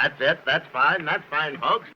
That's it. That's fine, folks.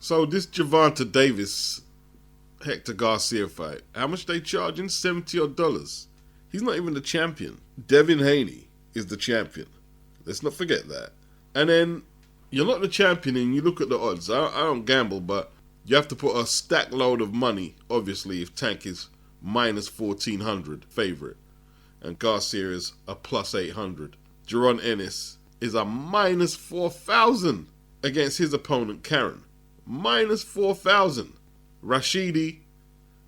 So this Gervonta Davis, Hector Garcia fight, how much they charging? $70 odd. He's not even the champion. Devin Haney is the champion. Let's not forget that. And then you're not the champion and you look at the odds. I don't gamble, but you have to put a stack load of money, obviously, if Tank is minus 1,400 favorite and Garcia is a plus 800. Jaron Ennis is a minus 4,000 against his opponent Karen. Minus 4,000. Rashidi,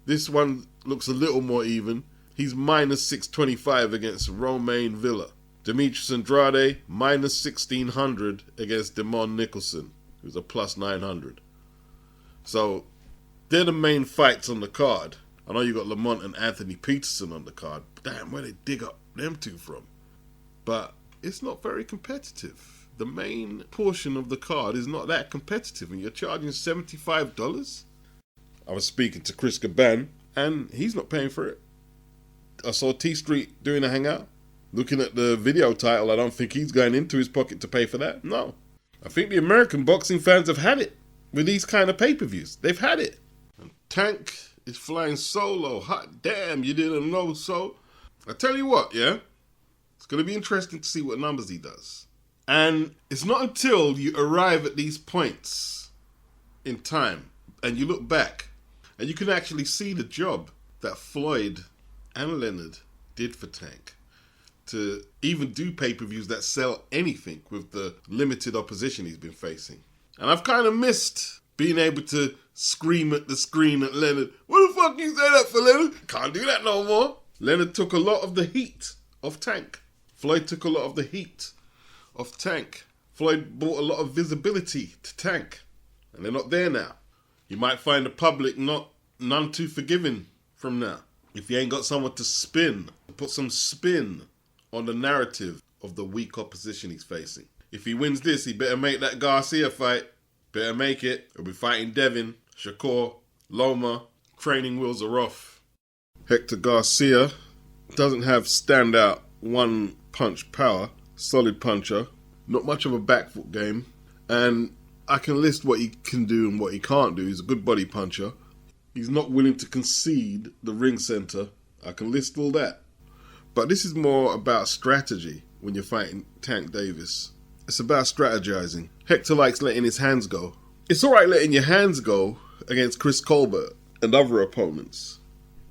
this one looks a little more even. He's minus 625 against Romain Villa. Demetrius Andrade, minus 1,600 against Demond Nicholson, who's a plus 900. So, they're the main fights on the card. I know you got Lamont and Anthony Peterson on the card. Damn, where they dig up them two from. But it's not very competitive. The main portion of the card is not that competitive, and you're charging $75? I was speaking to Chris Gaban, and he's not paying for it. I saw T Street doing a hangout. Looking at the video title, I don't think he's going into his pocket to pay for that. No. I think the American boxing fans have had it with these kind of pay-per-views. They've had it. And Tank is flying solo. Hot damn, you didn't know so. I tell you what, yeah? It's going to be interesting to see what numbers he does. And it's not until you arrive at these points in time and you look back and you can actually see the job that Floyd and Leonard did for Tank to even do pay-per-views that sell anything with the limited opposition he's been facing. And I've kind of missed being able to scream at the screen at Leonard. What the fuck you say that for, Leonard? Can't do that no more. Leonard took a lot of the heat of Tank. Floyd took a lot of the heat of Tank. Floyd brought a lot of visibility to Tank, and they're not there now. You might find the public none too forgiving from now. If you ain't got someone to put some spin on the narrative of the weak opposition he's facing. If he wins this, he better make that Garcia fight. Better make it. He'll be fighting Devin, Shakur, Loma. Training wheels are off. Hector Garcia doesn't have standout one punch power. Solid puncher, not much of a back foot game, and I can list what he can do and what he can't do. He's a good body puncher. He's not willing to concede the ring center. I can list all that. But this is more about strategy when you're fighting Tank Davis. It's about strategizing. Hector likes letting his hands go. It's alright letting your hands go against Chris Colbert and other opponents.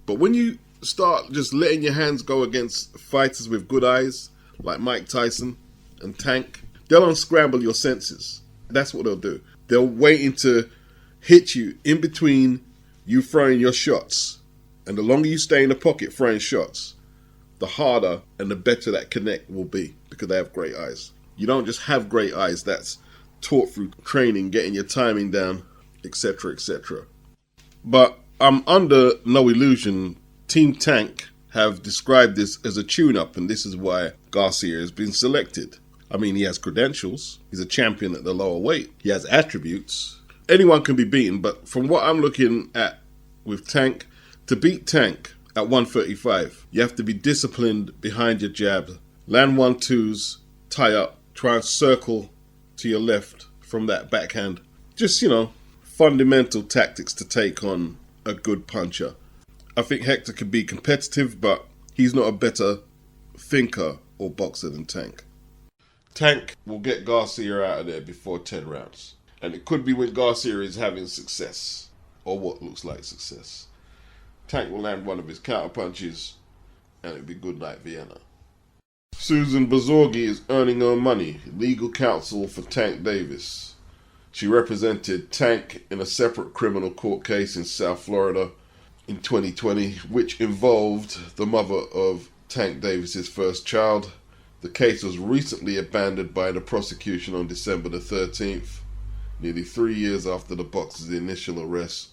But when you start just letting your hands go against fighters with good eyes, like Mike Tyson and Tank, they'll unscramble your senses. That's what they'll do. They'll waiting to hit you in between you throwing your shots. And the longer you stay in the pocket throwing shots, the harder and the better that connect will be, because they have great eyes. You don't just have great eyes. That's taught through training, getting your timing down, etc., etc. But I'm under no illusion. Team Tank have described this as a tune-up, and this is why Garcia has been selected. I mean, he has credentials. He's a champion at the lower weight. He has attributes. Anyone can be beaten, but from what I'm looking at with Tank, to beat Tank at 135, you have to be disciplined behind your jab. Land 1-2s, tie up, try and circle to your left from that backhand. Just, fundamental tactics to take on a good puncher. I think Hector could be competitive, but he's not a better thinker or boxer than Tank. Tank will get Garcia out of there before 10 rounds. And it could be when Garcia is having success, or what looks like success. Tank will land one of his counter punches, and it'll be good night Vienna. Susan Bazorgi is earning her money, legal counsel for Tank Davis. She represented Tank in a separate criminal court case in South Florida in 2020, which involved the mother of Tank Davis's first child. The case was recently abandoned by the prosecution on December the 13th, nearly 3 years after the boxer's initial arrest,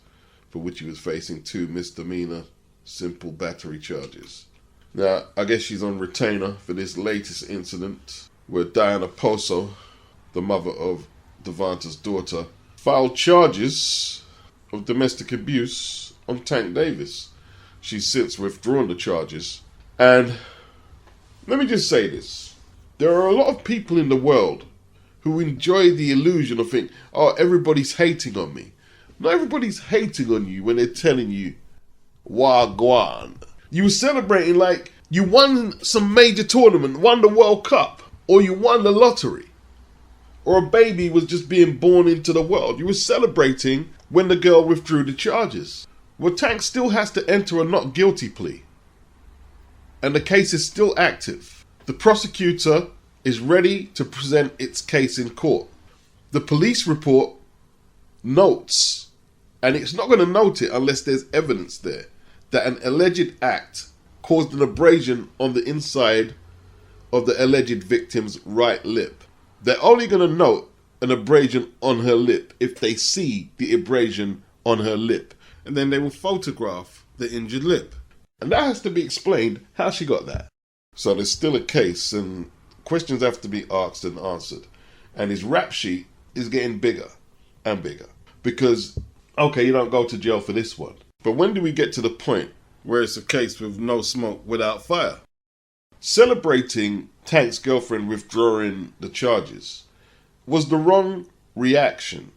for which he was facing 2 misdemeanor simple battery charges. Now, I guess she's on retainer for this latest incident, where Diana Poso, the mother of Devanta's daughter, filed charges of domestic abuse on Tank Davis. She's since withdrawn the charges. And let me just say this. There are a lot of people in the world who enjoy the illusion of thinking, oh, everybody's hating on me. Not everybody's hating on you when they're telling you, wagwan. You were celebrating like you won some major tournament, won the World Cup, or you won the lottery, or a baby was just being born into the world. You were celebrating when the girl withdrew the charges. Well, Tank still has to enter a not guilty plea, and the case is still active. The prosecutor is ready to present its case in court. The police report notes, and it's not going to note it unless there's evidence there, that an alleged act caused an abrasion on the inside of the alleged victim's right lip. They're only going to note an abrasion on her lip if they see the abrasion on her lip. And then they will photograph the injured lip. And that has to be explained how she got that. So there's still a case and questions have to be asked and answered. And his rap sheet is getting bigger and bigger. Because, okay, you don't go to jail for this one. But when do we get to the point where it's a case with no smoke without fire? Celebrating Tank's girlfriend withdrawing the charges was the wrong reaction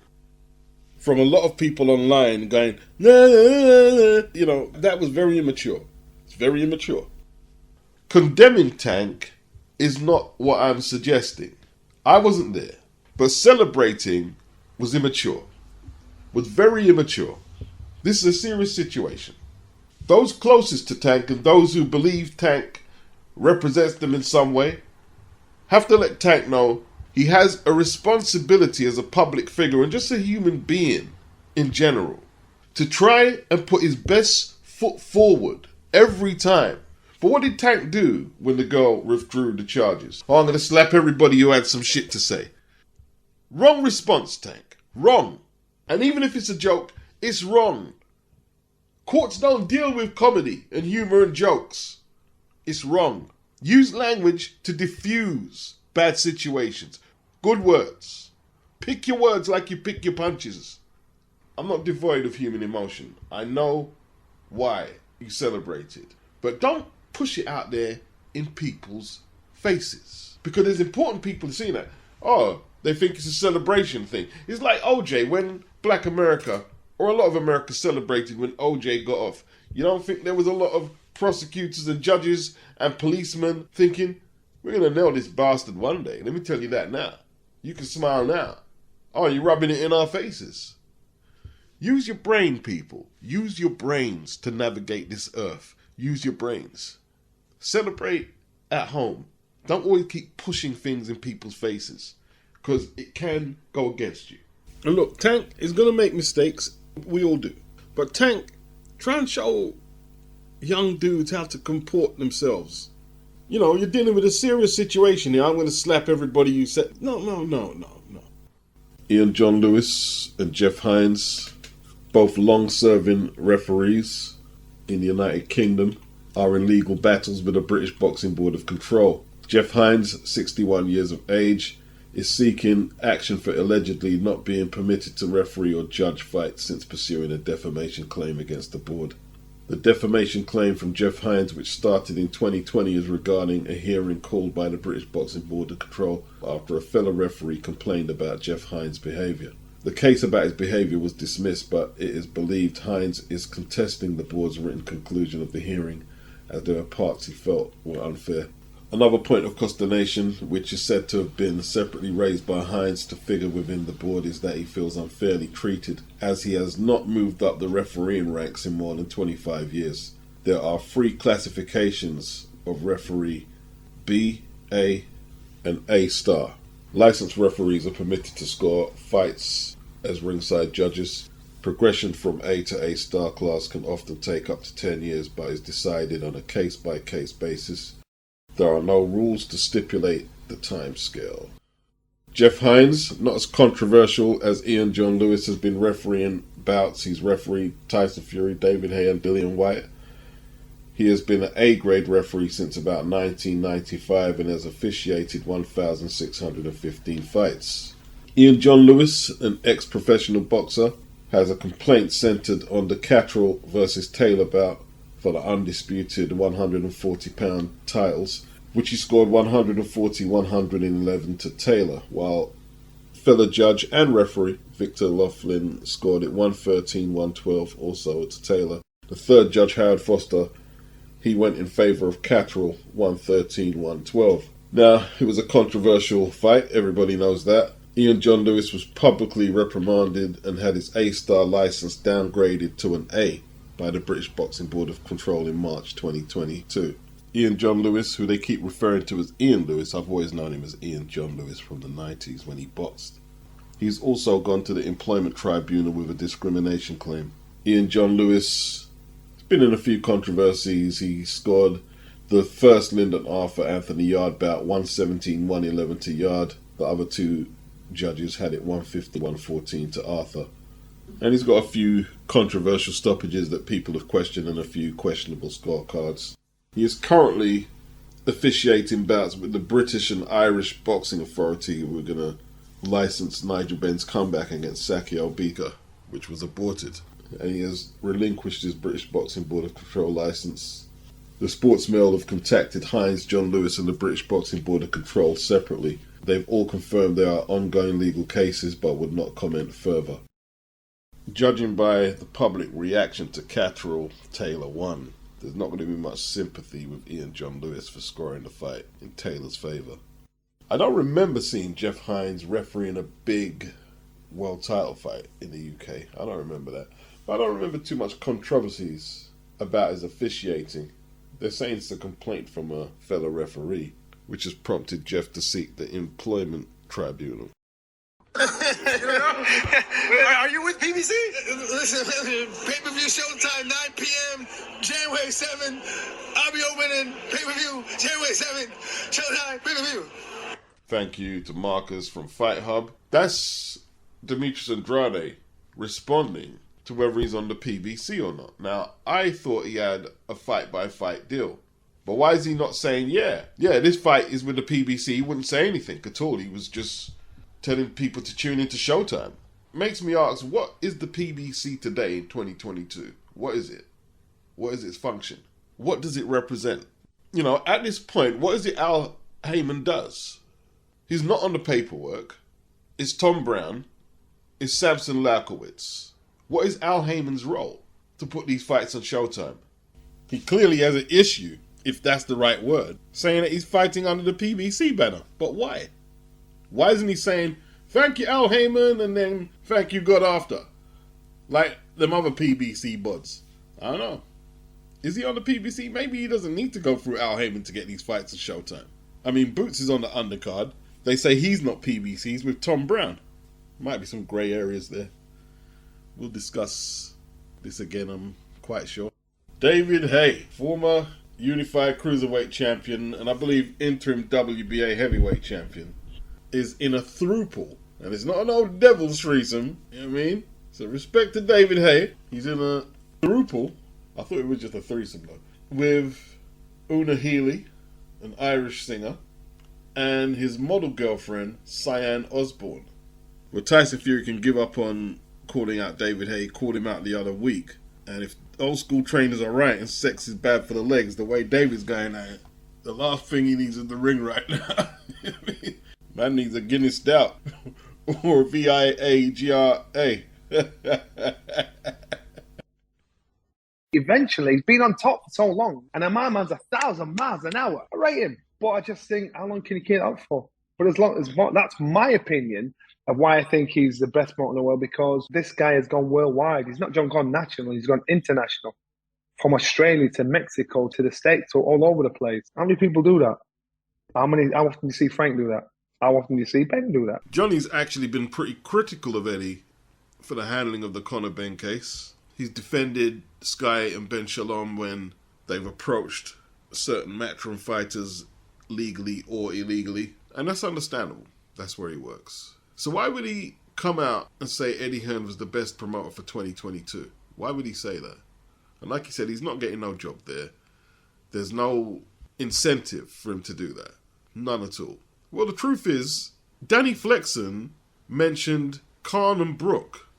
from a lot of people online going, nah, nah, nah. You know, that was very immature. It's very immature. Condemning Tank is not what I'm suggesting. I wasn't there. But celebrating was immature. Was very immature. This is a serious situation. Those closest to Tank and those who believe Tank represents them in some way have to let Tank know he has a responsibility as a public figure and just a human being in general to try and put his best foot forward every time. But what did Tank do when the girl withdrew the charges? Oh, I'm going to slap everybody who had some shit to say. Wrong response, Tank. Wrong. And even if it's a joke, it's wrong. Courts don't deal with comedy and humor and jokes. It's wrong. Use language to diffuse bad situations. Good words. Pick your words like you pick your punches. I'm not devoid of human emotion. I know why you celebrated. But don't push it out there in people's faces. Because there's important people to see that. Oh, they think it's a celebration thing. It's like OJ when Black America, or a lot of America celebrated when OJ got off. You don't think there was a lot of prosecutors and judges and policemen thinking, we're going to nail this bastard one day. Let me tell you that now. You can smile now. Oh, you're rubbing it in our faces. Use your brain, people. Use your brains to navigate this earth. Use your brains. Celebrate at home. Don't always keep pushing things in people's faces, because it can go against you. And look, Tank is going to make mistakes. We all do. But Tank, try and show young dudes how to comport themselves. You know, you're dealing with a serious situation here. I'm going to slap everybody you said. No. Ian John Lewis and Jeff HINDS, both long-serving referees in the United Kingdom, are in legal battles with the British Boxing Board of Control. Jeff HINDS, 61 years of age, is seeking action for allegedly not being permitted to referee or judge fights since pursuing a defamation claim against the board. The defamation claim from Jeff HINDS, which started in 2020, is regarding a hearing called by the British Boxing Board of Control after a fellow referee complained about Jeff HINDS' behaviour. The case about his behaviour was dismissed, but it is believed HINDS is contesting the board's written conclusion of the hearing, as there were parts he felt were unfair. Another point of consternation, which is said to have been separately raised by HINDS to figure within the board, is that he feels unfairly treated, as he has not moved up the refereeing ranks in more than 25 years. There are 3 classifications of referee: B, A, and A star. Licensed referees are permitted to score fights as ringside judges. Progression from A to A star class can often take up to 10 years, but is decided on a case-by-case basis. There are no rules to stipulate the time scale. Jeff Hines, not as controversial as Ian John Lewis, has been refereeing bouts. He's refereed Tyson Fury, David Haye and Dillian Whyte. He has been an A-grade referee since about 1995 and has officiated 1,615 fights. Ian John Lewis, an ex-professional boxer, has a complaint centred on the Catterall versus Taylor bout for the undisputed 140-pound titles, which he scored 140-111 to Taylor, while fellow judge and referee Victor Laughlin scored it 113-112 also to Taylor. The third judge, Howard Foster, he went in favour of Catterall, 113-112. Now, it was a controversial fight, everybody knows that. Ian John Lewis was publicly reprimanded and had his A-star licence downgraded to an A by the British Boxing Board of Control in March 2022. Ian John Lewis, who they keep referring to as Ian Lewis, I've always known him as Ian John Lewis from the 90s when he boxed. He's also gone to the Employment Tribunal with a discrimination claim. Ian John Lewis has been in a few controversies. He scored the first Lyndon Arthur Anthony Yard bout 117-111 to Yard. The other 2 judges had it 150-114 to Arthur. And he's got a few controversial stoppages that people have questioned and a few questionable scorecards. He is currently officiating bouts with the British and Irish Boxing Authority. We're going to license Nigel Benn's comeback against Sakio Bika, which was aborted. And he has relinquished his British Boxing Board of Control licence. The Sports Mail have contacted Hines, John Lewis and the British Boxing Board of Control separately. They've all confirmed there are ongoing legal cases but would not comment further. Judging by the public reaction to Catterall, Taylor won. There's not going to be much sympathy with Ian John Lewis for scoring the fight in Taylor's favour. I don't remember seeing Jeff Hines refereeing a big world title fight in the UK. I don't remember that. But I don't remember too much controversies about his officiating. They're saying it's a complaint from a fellow referee, which has prompted Jeff to seek the Employment Tribunal. Are you with PBC? Listen, pay-per-view showtime, 9 p.m., January 7. I'll be opening pay-per-view, January 7, showtime, pay-per-view. Thank you to Marcus from Fight Hub. That's Demetrius Andrade responding to whether he's on the PBC or not. Now, I thought he had a fight-by-fight deal. But why is he not saying, yeah, this fight is with the PBC? He wouldn't say anything at all. He was just telling people to tune into Showtime. Makes me ask, what is the PBC today in 2022? What is it? What is its function? What does it represent? You know, at this point, what is it Al Heyman does? He's not on the paperwork. It's Tom Brown. It's Samson Laukowitz. What is Al Heyman's role to put these fights on Showtime? He clearly has an issue, if that's the right word, saying that he's fighting under the PBC banner. But why? Why isn't he saying, thank you, Al Heyman, and then thank you, God After? Like them other PBC buds. I don't know. Is he on the PBC? Maybe he doesn't need to go through Al Heyman to get these fights at Showtime. I mean, Boots is on the undercard. They say he's not PBC, he's with Tom Brown. Might be some grey areas there. We'll discuss this again, I'm quite sure. David Haye, former Unified Cruiserweight Champion, and I believe interim WBA Heavyweight Champion, is in a throuple. And it's not an old devil's threesome, you know what I mean? So respect to David Haye. He's in a throuple. I thought it was just a threesome though. With Una Healy, an Irish singer, and his model girlfriend, Cyan Osborne. Well, Tyson Fury can give up on calling out David Haye. Called him out the other week. And if old school trainers are right and sex is bad for the legs, the way David's going at it, the last thing he needs in the ring right now. Man needs a Guinness Stout or a VIAGRA. Eventually, he's been on top for so long, and my man's 1,000 miles an hour. I rate him. But I just think, how long can he keep it up for? But as long as that's my opinion of why I think he's the best promoter in the world, because this guy has gone worldwide. He's not just gone national, he's gone international. From Australia to Mexico to the States, or all over the place. How many people do that? How often do you see Frank do that? How often do you see Ben do that? Johnny's actually been pretty critical of Eddie for the handling of the Conor Ben case. He's defended Sky and Ben Shalom when they've approached certain Matchroom fighters legally or illegally. And that's understandable. That's where he works. So why would he come out and say Eddie Hearn was the best promoter for 2022? Why would he say that? And like he said, he's not getting no job there. There's no incentive for him to do that. None at all. Well, the truth is, Danny Flexen mentioned Khan and Brook.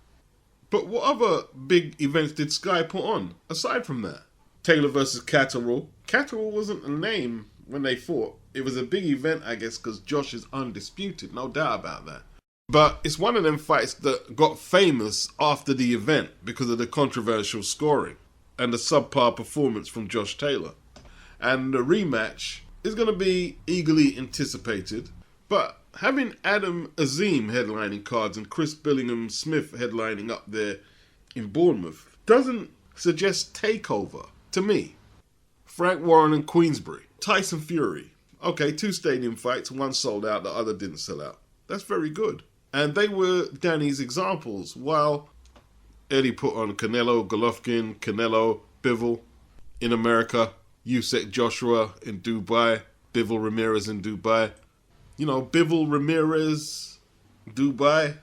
But what other big events did Sky put on, aside from that? Taylor versus Catterall. Catterall wasn't a name when they fought. It was a big event, I guess, because Josh is undisputed, no doubt about that. But it's one of them fights that got famous after the event because of the controversial scoring and the subpar performance from Josh Taylor. And the rematch is going to be eagerly anticipated. But having Adam Azim headlining cards and Chris Billingham-Smith headlining up there in Bournemouth doesn't suggest takeover to me. Frank Warren and Queensbury. Tyson Fury. Okay, 2 stadium fights, one sold out, the other didn't sell out. That's very good. And they were Danny's examples, while Eddie put on Canelo, Golovkin, Canelo, Bivol in America, Usyk Joshua in Dubai, Bivol Ramirez in Dubai. You know, Bivol Ramirez, Dubai.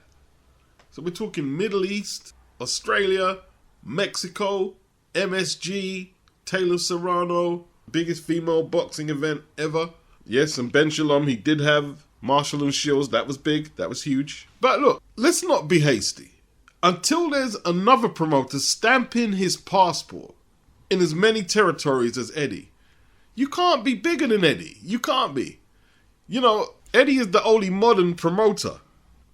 So we're talking Middle East, Australia, Mexico, MSG, Taylor Serrano, biggest female boxing event ever. Yes, and Ben Shalom, he did have Marshall and Shields. That was big. That was huge. But look, let's not be hasty. Until there's another promoter stamping his passport in as many territories as Eddie, you can't be bigger than Eddie. You can't be. You know, Eddie is the only modern promoter.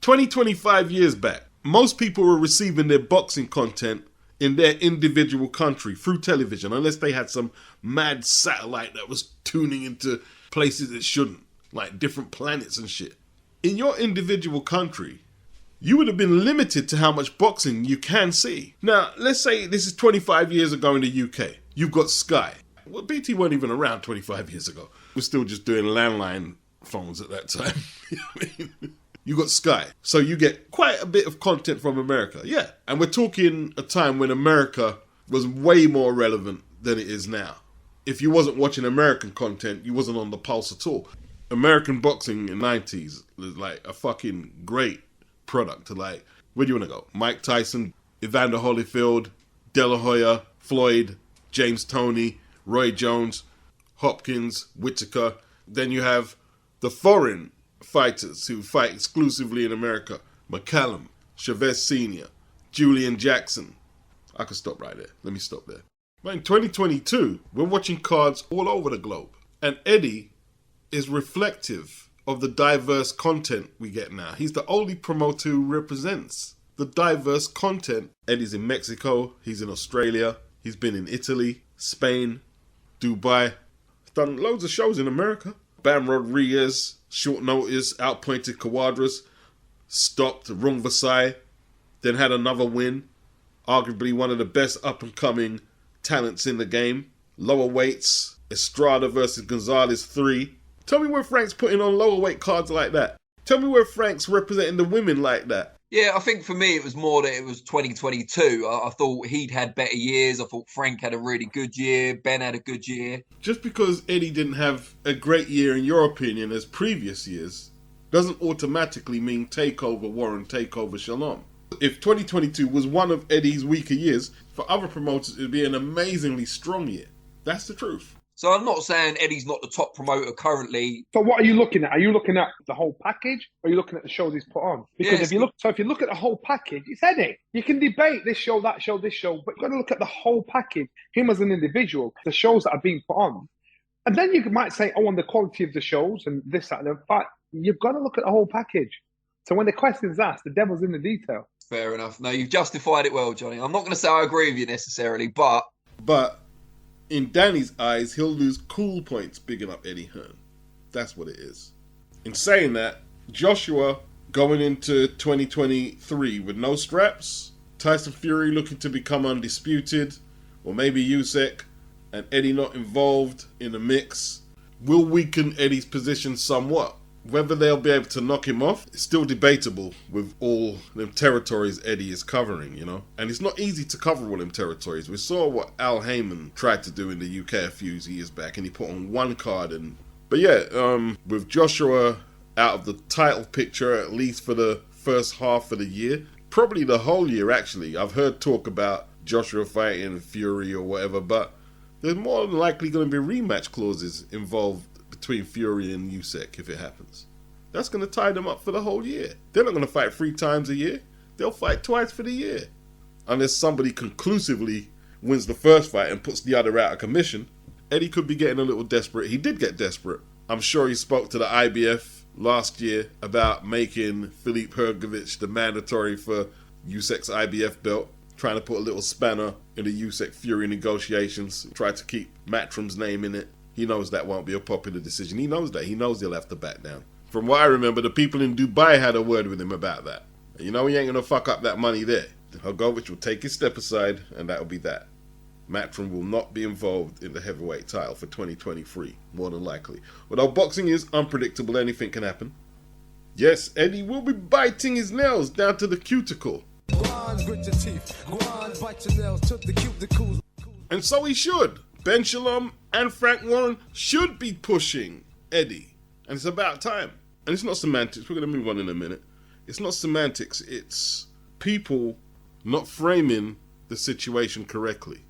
25 years back, most people were receiving their boxing content in their individual country through television, unless they had some mad satellite that was tuning into places it shouldn't, like different planets and shit. In your individual country, you would have been limited to how much boxing you can see. Now, let's say this is 25 years ago in the UK. You've got Sky. Well, BT weren't even around 25 years ago. We're still just doing landline phones at that time. You know what I mean? You got Sky. So you get quite a bit of content from America. Yeah. And we're talking a time when America was way more relevant than it is now. If you wasn't watching American content, you wasn't on the pulse at all. American boxing in the 90s was like a fucking great product. Like, where do you want to go? Mike Tyson, Evander Holyfield, De La Hoya, Floyd, James Toney, Roy Jones, Hopkins, Whittaker. Then you have the foreign fighters who fight exclusively in America. McCallum, Chavez Sr., Julian Jackson. I could stop right there. Let me stop there. But in 2022, we're watching cards all over the globe. And Eddie is reflective of the diverse content we get now. He's the only promoter who represents the diverse content. Eddie's in Mexico. He's in Australia. He's been in Italy, Spain, Dubai. He's done loads of shows in America. Bam Rodriguez, short notice, outpointed Cawadras, stopped Rung Versailles, then had another win. Arguably one of the best up-and-coming talents in the game. Lower weights, Estrada versus Gonzalez 3. Tell me where Frank's putting on lower weight cards like that. Tell me where Frank's representing the women like that. Yeah, I think for me it was more that it was 2022. I thought he'd had better years. I thought Frank had a really good year. Ben had a good year. Just because Eddie didn't have a great year, in your opinion, as previous years, doesn't automatically mean takeover Warren, takeover Shalom. If 2022 was one of Eddie's weaker years, for other promoters it would be an amazingly strong year. That's the truth. So I'm not saying Eddie's not the top promoter currently. So what are you looking at? Are you looking at the whole package, or are you looking at the shows he's put on? Because if you look at the whole package, it's Eddie. You can debate this show, that show, this show, but you've got to look at the whole package. Him as an individual, the shows that are being put on, and then you might say, oh, on the quality of the shows and this, that, and that. But you've got to look at the whole package. So when the question's asked, the devil's in the detail. Fair enough. No, you've justified it well, Johnny. I'm not going to say I agree with you necessarily, but in Danny's eyes, he'll lose cool points bigging up Eddie Hearn. That's what it is. In saying that, Joshua going into 2023 with no straps, Tyson Fury looking to become undisputed, or maybe Usyk and Eddie not involved in the mix, will weaken Eddie's position somewhat. Whether they'll be able to knock him off is still debatable with all them territories Eddie is covering, you know. And it's not easy to cover all them territories. We saw what Al Heyman tried to do in the UK a few years back, and he put on one card. But yeah, with Joshua out of the title picture, at least for the first half of the year, probably the whole year actually. I've heard talk about Joshua fighting Fury or whatever, but there's more than likely going to be rematch clauses involved between Fury and Usyk if it happens. That's going to tie them up for the whole year. They're not going to fight 3 times a year. They'll fight twice for the year. Unless somebody conclusively wins the first fight and puts the other out of commission. Eddie could be getting a little desperate. He did get desperate. I'm sure he spoke to the IBF last year about making Filip Hrgović the mandatory for Usyk's IBF belt. Trying to put a little spanner in the Usyk-Fury negotiations. Tried to keep Matchroom's name in it. He knows that won't be a popular decision. He knows that. He knows he'll have to back down. From what I remember, the people in Dubai had a word with him about that. You know he ain't going to fuck up that money there. Hrgović will take his step aside, and that'll be that. Matchroom will not be involved in the heavyweight title for 2023, more than likely. Although boxing is unpredictable, anything can happen. Yes, Eddie will be biting his nails down to the cuticle. And so he should. Ben Shalom and Frank Warren should be pushing Eddie. And it's about time. And it's not semantics. We're going to move on in a minute. It's not semantics. It's people not framing the situation correctly.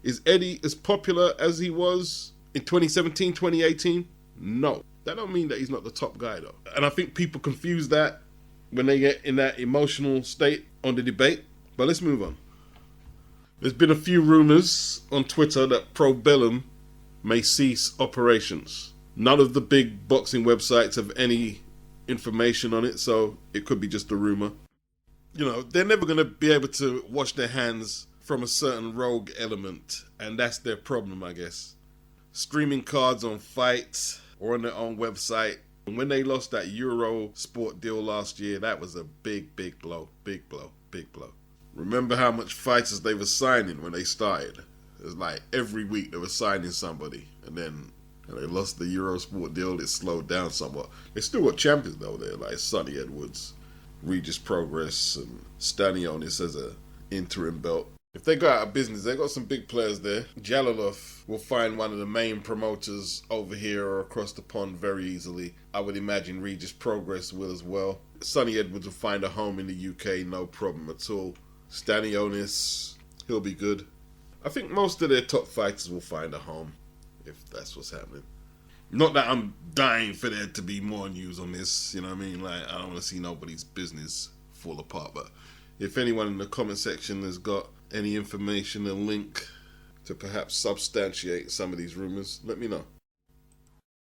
Is Eddie as popular as he was in 2017, 2018? No. That don't mean that he's not the top guy, though. And I think people confuse that when they get in that emotional state on the debate. But let's move on. There's been a few rumors on Twitter that PROBELLUM may cease operations. None of the big boxing websites have any information on it, so it could be just a rumor. You know, they're never going to be able to wash their hands from a certain rogue element, and that's their problem, I guess. Streaming cards on fights or on their own website. And when they lost that Euro Sport deal last year, that was a big, big blow. Big blow. Big blow. Remember how much fighters they were signing when they started? It was like every week they were signing somebody, and then they lost the Euro Sport deal. It slowed down somewhat. They still got champions though there, like Sonny Edwards, Regis Progress, and Stanionis as a interim belt. If they go out of business, they got some big players there. Jalalov will find one of the main promoters over here or across the pond very easily. I would imagine Regis Progress will as well. Sonny Edwards will find a home in the UK, no problem at all. Stanionis, he'll be good. I think most of their top fighters will find a home, if that's what's happening. Not that I'm dying for there to be more news on this, you know what I mean? Like, I don't want to see nobody's business fall apart, but if anyone in the comment section has got any information, a link to perhaps substantiate some of these rumors, let me know.